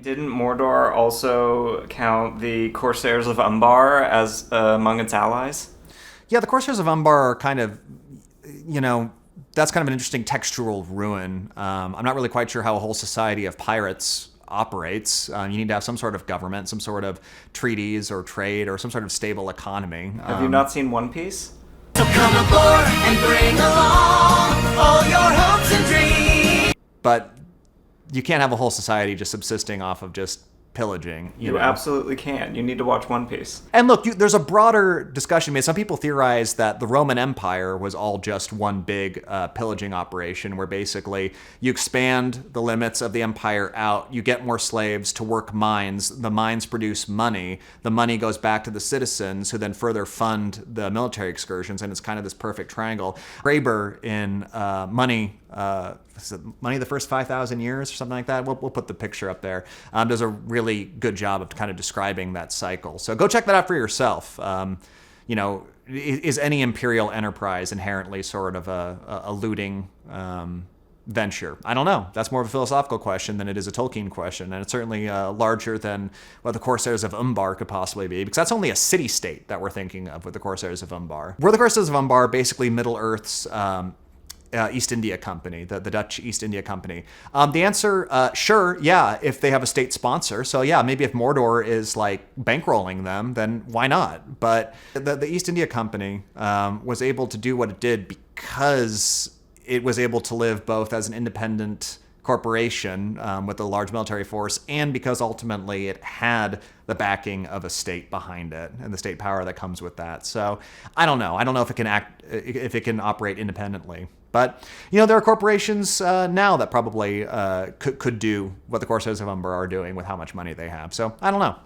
Didn't Mordor also count the Corsairs of Umbar as among its allies? Yeah, the Corsairs of Umbar are kind of, that's kind of an interesting textual ruin. I'm not really quite sure how a whole society of pirates operates. You need to have some sort of government, some sort of treaties or trade or some sort of stable economy. Have you not seen One Piece? So come aboard and bring along all your hopes and dreams. But you can't have a whole society just subsisting off of just pillaging. You absolutely can. You need to watch One Piece. And look, there's a broader discussion. I mean, some people theorize that the Roman Empire was all just one big pillaging operation where basically you expand the limits of the empire out, you get more slaves to work mines, the mines produce money, the money goes back to the citizens who then further fund the military excursions, and it's kind of this perfect triangle. Graeber in Money the First 5,000 Years or something like that. We'll put the picture up there. Does a really good job of kind of describing that cycle. So go check that out for yourself. Is any imperial enterprise inherently sort of a looting venture? I don't know. That's more of a philosophical question than it is a Tolkien question. And it's certainly larger than what the Corsairs of Umbar could possibly be, because that's only a city-state that we're thinking of with the Corsairs of Umbar. Were the Corsairs of Umbar basically Middle-earth's East India Company, the Dutch East India Company? The answer, sure, yeah, if they have a state sponsor. So yeah, maybe if Mordor is like bankrolling them, then why not? But the East India Company was able to do what it did because it was able to live both as an independent corporation with a large military force, and because ultimately it had the backing of a state behind it and the state power that comes with that. So I don't know if it can operate independently. But there are corporations now that probably could do what the Corsairs of Umbar are doing with how much money they have. So I don't know.